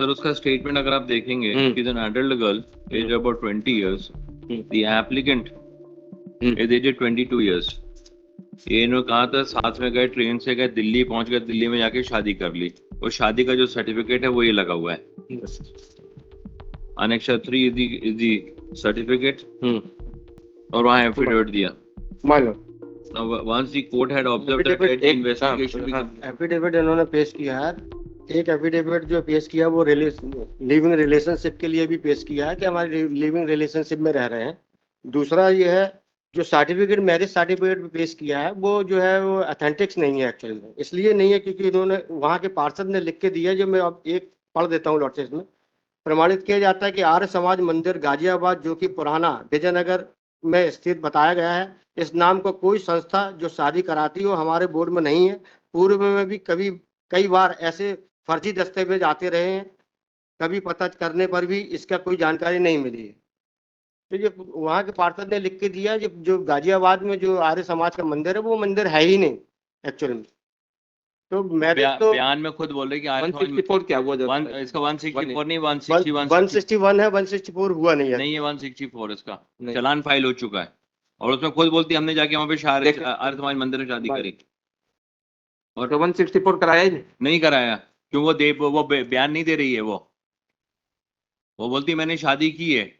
Sir उसका statement अगर आप देखेंगे, is an adult girl age about 20 years, the applicant is age 22 years। ये इन्होंने कहा था साथ में गए, ट्रेन से गए, दिल्ली पहुंच गए, दिल्ली में जाके शादी कर ली, और शादी का जो सर्टिफिकेट है वो ये लगा हुआ है। Annexure 3 is the certificate, और वहाँ एफिडेविट दिया। Now, once the court had observed that investigation, affidavit इन्होंने पेश किया है। एक एफिडेविट जो पेश किया वो लिविंग रिलेशनशिप के लिए भी पेश किया है कि हमारे लिविंग रिलेशनशिप में रह रहे हैं। दूसरा ये है जो सर्टिफिकेट, मैरिज सर्टिफिकेट पेश किया है वो जो है वो ऑथेंटिक्स नहीं है एक्चुअली में। इसलिए नहीं है क्योंकि इन्होंने वहाँ के पार्षद ने लिख के दिया, जो मैं अब एक पढ़ देता हूँ नोटिस में। प्रमाणित किया जाता है कि आर्य समाज मंदिर गाजियाबाद, जो कि पुराना विजयनगर में स्थित बताया गया है, इस नाम को कोई संस्था जो शादी कराती हो हमारे बोर्ड में नहीं है। पूर्व में भी कई बार ऐसे फर्जी दस्तावेज आते रहे हैं, कभी पता करने पर भी इसका कोई जानकारी नहीं मिली है। तो ये वहाँ के पार्षद ने लिख के दिया जो गाजियाबाद में जो आर्य समाज का मंदिर है वो मंदिर है ही नहीं एक्चुअली में। तो बयान में खुद बोल रहे कि 164 क्या हुआ? इसका 164 नहीं, 161 161 है, 164 हुआ नहीं है। नहीं है 164 इसका चालान फाइल हो चुका है, और उसमें खुद बोलती है हमने जाके वहाँ पे आर्य समाज मंदिर में शादी करी। और तो 164 कराया ही नहीं कराया, क्यों? वो बयान नहीं दे रही है। वो बोलती मैंने शादी की है,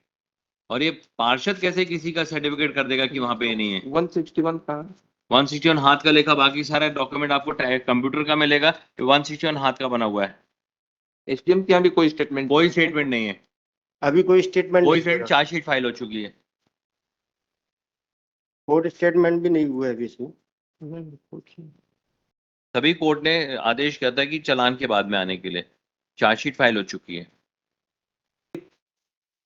और ये पार्षद कैसे किसी का सर्टिफिकेट कर देगा कि वहां पे नहीं है। 161 का 161 हाथ का लेखा, बाकी सारा डॉक्यूमेंट आपको कंप्यूटर का मिलेगा, 161 हाथ का बना हुआ है। एसडीएम के यहाँ भी कोई स्टेटमेंट नहीं है अभी, कोई स्टेटमेंट चार्जशीट फाइल हो चुकी है, कोर्ट स्टेटमेंट भी नहीं हुआ है अभी इसमें। तभी कोर्ट ने आदेश किया था कि चालान के बाद में आने के लिए। चार्जशीट फाइल हो चुकी है।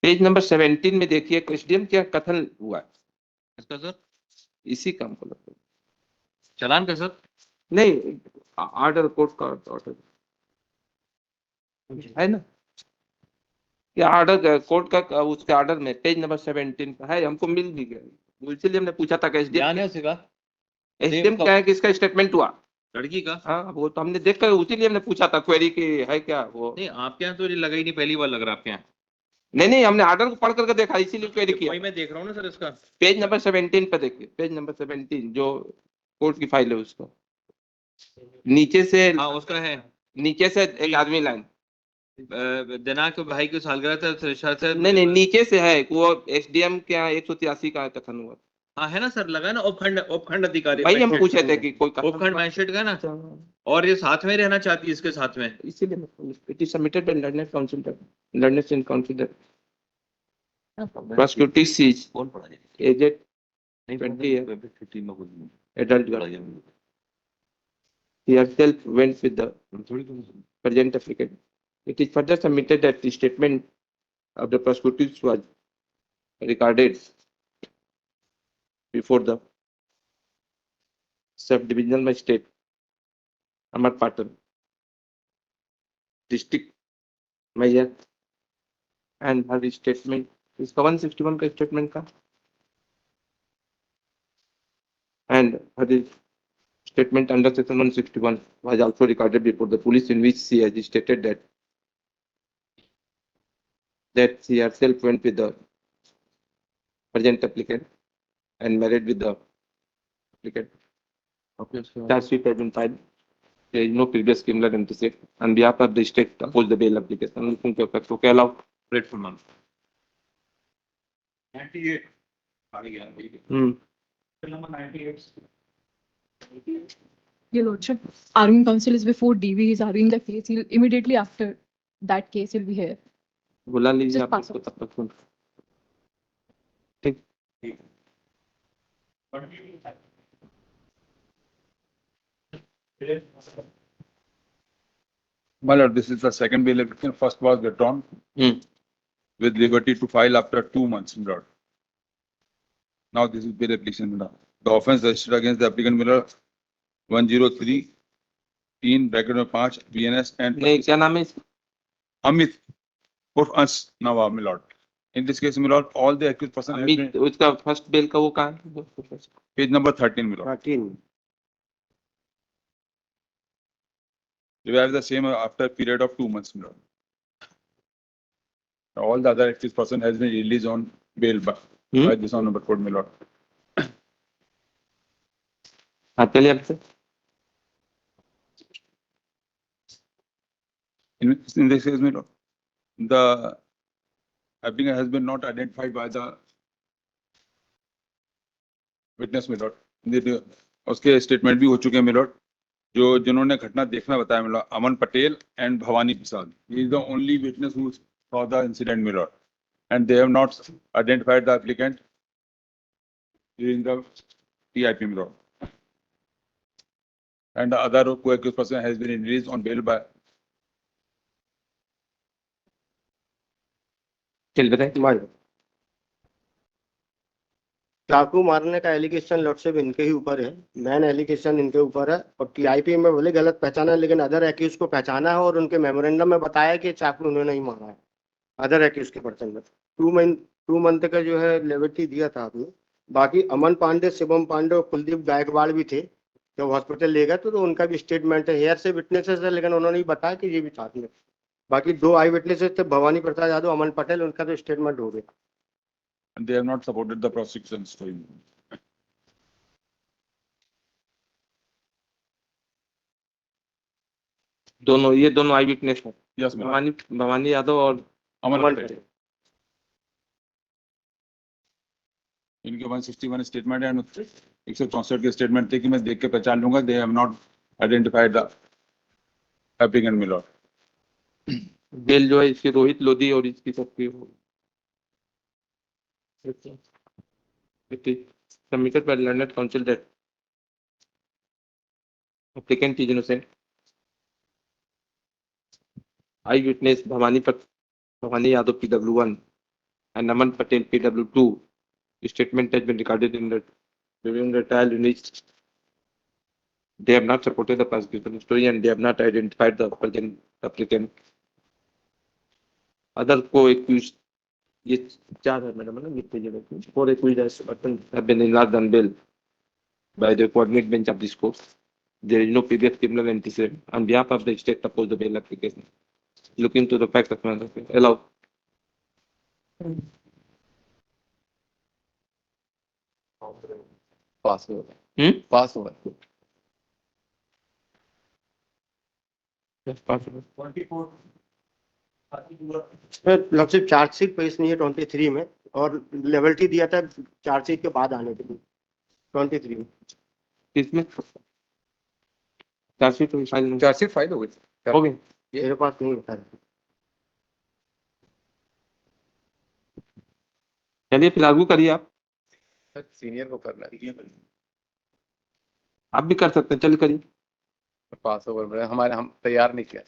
पेज नंबर 17 में देखिए एसडीएम क्या कथन हुआ है इसका सर, इसी काम को लगता है। चालान का सर नहीं, ऑर्डर, कोर्ट का ऑर्डर है ना, या ऑर्डर कोर्ट का, उसके ऑर्डर में पेज नंबर 17 का है, हमको मिल भी गया, इसलिए हमने पूछा था कि एसडीएम क्या है कि इसका स्टेटमेंट हुआ लड़की का। हाँ, वो तो हमने देख कर उसीलिए हमने पूछा था क्वेरी की है क्या वो। नहीं, आपके यहाँ तो ये लगा ही नहीं, पहली बार लग रहा है आपके यहाँ। नहीं, हमने ऑर्डर को पढ़ करके देखा, इसीलिए क्वेरी किया। वही मैं देख रहा हूँ ना सर, इसका पेज नंबर 17 पे देखिए, पेज नंबर 17 जो कोर्ट की फाइल है उसको नीचे से, हाँ उसका है, नीचे से एक आदमी लाइन दिनांक भाई की सालगिरह नहीं, नीचे से है वो एसडीएम के यहाँ 183 का कथन हुआ। हाँ है ना सर, लगा ना, उपखंड अधिकारी। भाई हम पूछे थे कि कोई उपखंड मैजिस्ट्रेट का ना, और ये साथ में रहना चाहती है इसके साथ में, इसीलिए it is submitted by learned counsel, learned and counsel prosecutive sees aged 20 adult girl. He herself went with the present applicant. It is further submitted that the statement of the prosecutor was recorded before the sub-divisional magistrate Amar Patan, district mayor, and her statement is 161 का statement का, and her statement under section 161 was also recorded before the police, in which she has stated that she herself went with the present applicant and married with the applicant. Charge sheet has been filed. There is no previous criminal antecedent. On behalf of the state, oppose the bail application. Looking to effect. Okay, allow. grateful month 98 Number 98. Your Lordship, arguing counsel is before DV is arguing the case. He'll immediately after that case he'll be here. बुला लीजिए Just आप pass इसको out. तब तक सुन। ठीक। My lord, this is the second bail application. First was withdrawn with liberty to file after 2 months, my lord. Now this is bail application, my lord. The offence registered against the applicant, my lord, 103 (5) BNS and नहीं, क्या नाम है इसका? Amit उर्फ अंश नवाब, my lord. In this case, my lord, all the accused person has been, उसका first bell का वो कहाँ है? page number 13, my lord. 13 Revive the same after a period of 2 months, my lord. All the other accused person has been released on bail by this honorable court, my lord. हाँ चलिए अब से In this case, my lord, the applicant has been not identified by the witness, my lord. उसके statement भी हो चुके हैं, my lord. जो जिन्होंने घटना देखना बताया, my lord, Aman Patel and Bhavani Prasad. He is the only witness who saw the incident, my lord. And they have not identified the applicant during the TIP, my lord. And the other co-accused person has been released on bail by. चल बताए चाकू मारने का allegation lordship इनके ही ऊपर है, main allegation इनके ऊपर है। और टीआईपी में बोले गलत पहचाना है, लेकिन अदर एक्यूज को पहचाना है और उनके मेमोरेंडम में बताया कि चाकू उन्होंने नहीं मारा है अदर एक्यूज के पर्सन में। 2 मंथ का जो है लिबर्टी दिया था आपने। बाकी अमन पांडे, शिवम पांडे और कुलदीप गायकवाड़ भी थे जब हॉस्पिटल ले गए, तो उनका भी स्टेटमेंट है। हेयर से विटनेसेस है, लेकिन उन्होंने ही बताया कि ये भी साथ में। बाकी 2 आई विटनेसेस थे, भवानी प्रसाद यादव, अमन पटेल, उनका तो स्टेटमेंट हो गया। And they have not supported the prosecution story. ये दोनों आई विटनेस है, Yes, my lord. Bhavani Yadav और अमन अमन पटेल. इनके 161 स्टेटमेंट है, 164 के स्टेटमेंट थे कि मैं देख के पहचान लूंगा. They have not identified the applicant, my lord. Bail जो है इसकी रोहित लोधी और इसकी सबकी submitted by learned counsel that applicant is innocent. I witness Bhavani Yadav PW1 and Aman Patel PW2. Statement has been recorded in the trial unit. They have not supported the prosecution story and they have not identified the present applicant. Other co-accused, ये 4 है madam ना, कितने जगह 4 accused have been enlarged on bail by the coordinate bench of this court. There is no previous criminal antecedent. On behalf of the state, oppose the bail application. Look into the facts of matter. Allow. पास हुआ पास हुआ lordship chargesheet पेश नहीं है 23 में, और liberty दिया था chargesheet के बाद आने के लिए 23 में। किसमें चार्जशीट फाइल हो गई हो गई? मेरे पास नहीं होता है। चलिए फिर लागू करिए आप सीनियर को करना है, भी कर सकते हैं, चलिए करिए। पास ओवर हमारे हम तैयार नहीं किया।